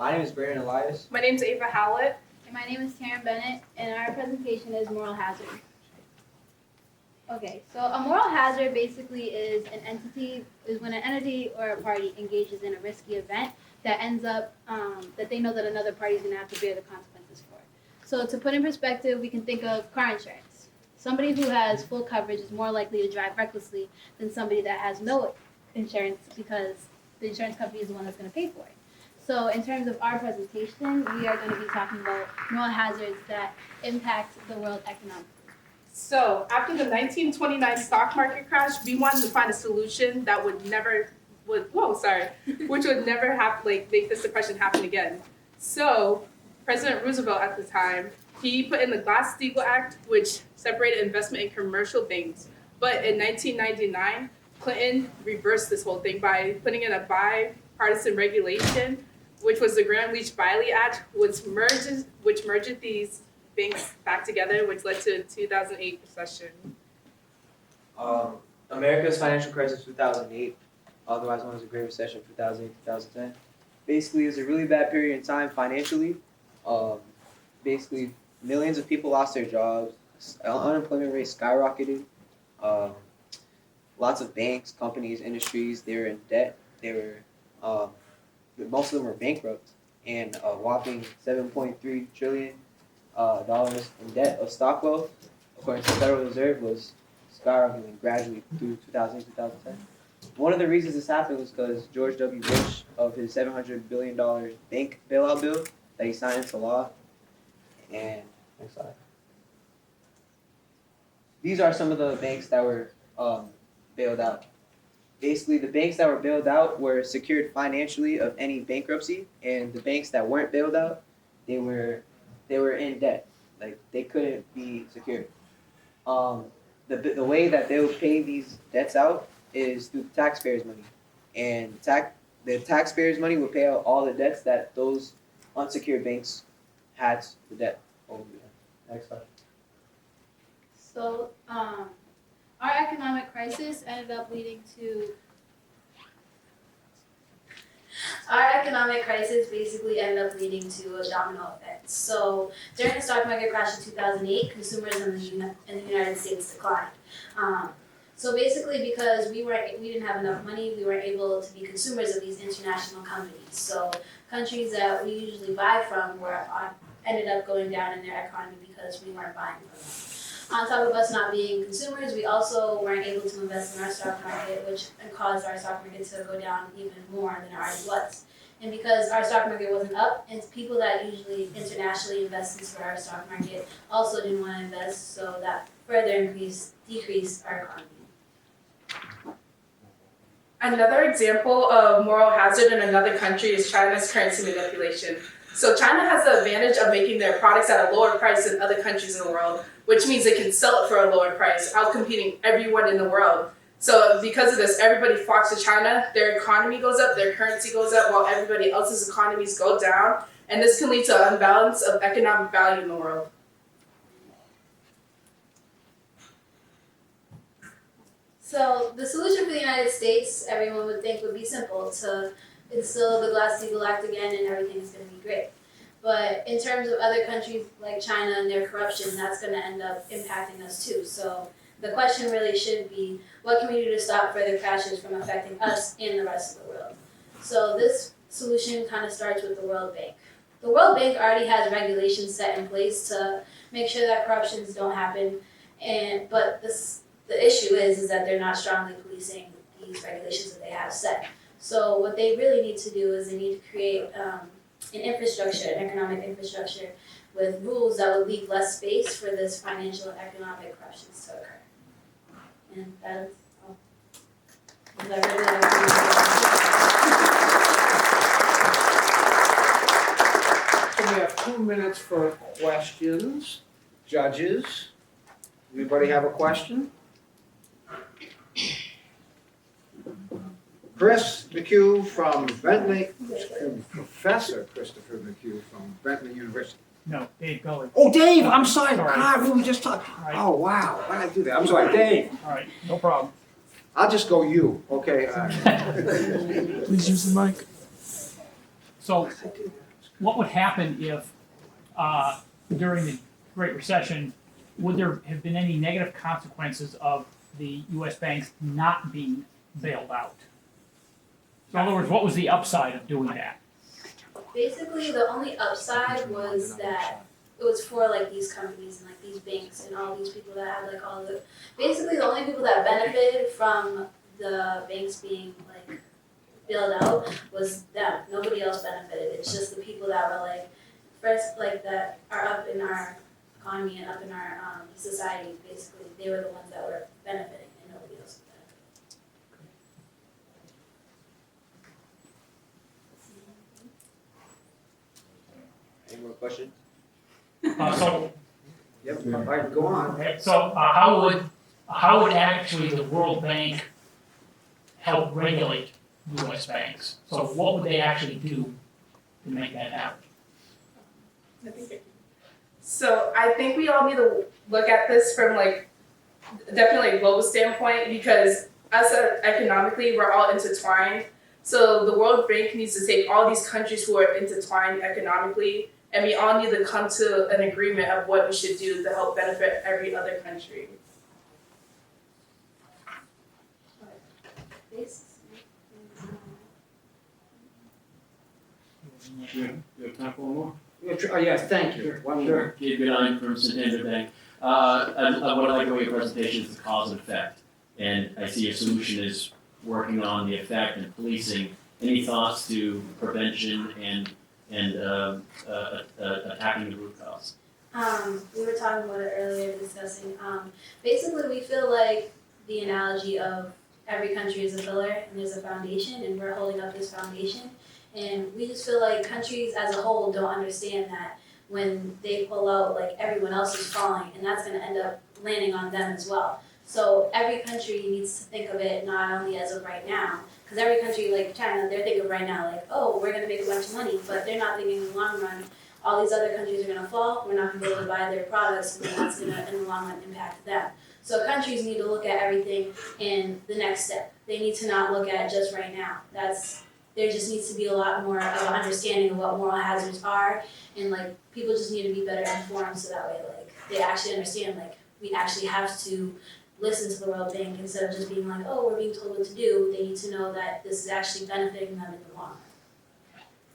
My name is Brandon Elias. My name's Ava Howlett. And my name is Taryn, Bennett, and our presentation is moral hazard. Okay, so a moral hazard basically is when an entity or a party engages in a risky event that ends up, that they know that another party is going to have to bear the consequences for. So to put in perspective, we can think of car insurance. Somebody who has full coverage is more likely to drive recklessly than somebody that has no insurance because the insurance company is the one that's going to pay for it. So in terms of our presentation, we are going to be talking about moral hazards that impact the world economically. So after the 1929 stock market crash, we wanted to find a solution that which would never make this depression happen again. So President Roosevelt at the time, he put in the Glass-Steagall Act, which separated investment in commercial banks. But in 1999, Clinton reversed this whole thing by putting in a bipartisan regulation, which was the Gramm-Leach-Bliley Act, which merged these banks back together, which led to the 2008 recession. America's financial crisis 2008, otherwise known as the Great Recession 2008-2010. Basically, it was a really bad period in time financially. Basically, millions of people lost their jobs. Unemployment rate skyrocketed. Lots of banks, companies, industries, they were in debt. Most of them were bankrupt, and a whopping $7.3 trillion in debt of stock wealth, according to the Federal Reserve, was skyrocketing gradually through 2008-2010. One of the reasons this happened was because George W. Bush, of his $700 billion bank bailout bill that he signed into law. And next slide. These are some of the banks that were bailed out. Basically, the banks that were bailed out were secured financially of any bankruptcy, and the banks that weren't bailed out, they were in debt. Like, they couldn't be secured. The way that they would pay these debts out is through the taxpayers' money, and the taxpayers' money would pay out all the debts that those unsecured banks had the debt over. Next slide. So our economic crisis ended up leading to a domino effect. So during the stock market crash in 2008, consumers in the United States declined. So basically, because we didn't have enough money, we weren't able to be consumers of these international companies. So countries that we usually buy from ended up going down in their economy because we weren't buying from them. On top of us not being consumers, we also weren't able to invest in our stock market, which caused our stock market to go down even more than it already was. And because our stock market wasn't up, and people that usually internationally invest into our stock market also didn't want to invest, so that further decreased our economy. Another example of moral hazard in another country is China's currency manipulation. So China has the advantage of making their products at a lower price than other countries in the world, which means they can sell it for a lower price, outcompeting everyone in the world. So because of this, everybody flocks to China, their economy goes up, their currency goes up, while everybody else's economies go down, and this can lead to an imbalance of economic value in the world. So the solution for the United States, everyone would think, would be simple: to instill the Glass-Steagall Act again and everything's going to be great. But in terms of other countries like China and their corruption, that's going to end up impacting us too. So the question really should be, what can we do to stop further crashes from affecting us and the rest of the world? So this solution kind of starts with the World Bank. The World Bank already has regulations set in place to make sure that corruptions don't happen, but the issue is that they're not strongly policing these regulations that they have set. So what they really need to do is they need to create an economic infrastructure with rules that would leave less space for this financial and economic corruptions to occur. And that is all. So we have 2 minutes for questions. Judges, anybody have a question? Chris McHugh from Bentley, Professor Christopher McHugh from Bentley University. No, Dave Gully. Oh, Dave, I'm sorry. Sorry. God, we were just talking. Right. Oh, wow. Why did I do that? I'm sorry, Dave. All right, no problem. I'll just go you, okay? Please use the mic. So, what would happen if, during the Great Recession, would there have been any negative consequences of the U.S. banks not being bailed out? So in other words, what was the upside of doing that? Basically, the only upside was that it was for like these companies and like these banks and all these people that had like all the. Basically, the only people that benefited from the banks being like bailed out was them. Nobody else benefited. It's just the people that were like first like that are up in our economy and up in our society. Basically, they were the ones that were benefiting and nobody else was benefiting. Any more questions? So, Yep, all right, go on. okay, so how would actually the World Bank help regulate U.S. banks? So what would they actually do to make that happen? So I think we all need to look at this from like definitely a global standpoint because us economically we're all intertwined. So the World Bank needs to take all these countries who are intertwined economically and we all need to come to an agreement of what we should do to help benefit every other country. You have time for one more? Yes, thank you. One more. Gabe Goodine from Santander Bank. What I like about your presentation is the cause and effect. And I see your solution is working on the effect and policing. Any thoughts to prevention and attacking the root cause? We were talking about it earlier, discussing. Basically, we feel like the analogy of every country is a pillar and there's a foundation, and we're holding up this foundation. And we just feel like countries as a whole don't understand that when they pull out, like everyone else is falling, and that's going to end up landing on them as well. So every country needs to think of it not only as of right now, because every country like China, they're thinking right now like, oh, we're going to make a bunch of money, but they're not thinking in the long run, all these other countries are going to fall, we're not going to be able to buy their products, and that's going to, in the long run, impact them. So countries need to look at everything in the next step. They need to not look at just right now. There just needs to be a lot more of an understanding of what moral hazards are, and like people just need to be better informed so that way like they actually understand like we actually have to listen to the World Bank instead of just being like, oh, we're being told what to do. They need to know that this is actually benefiting them in the long run.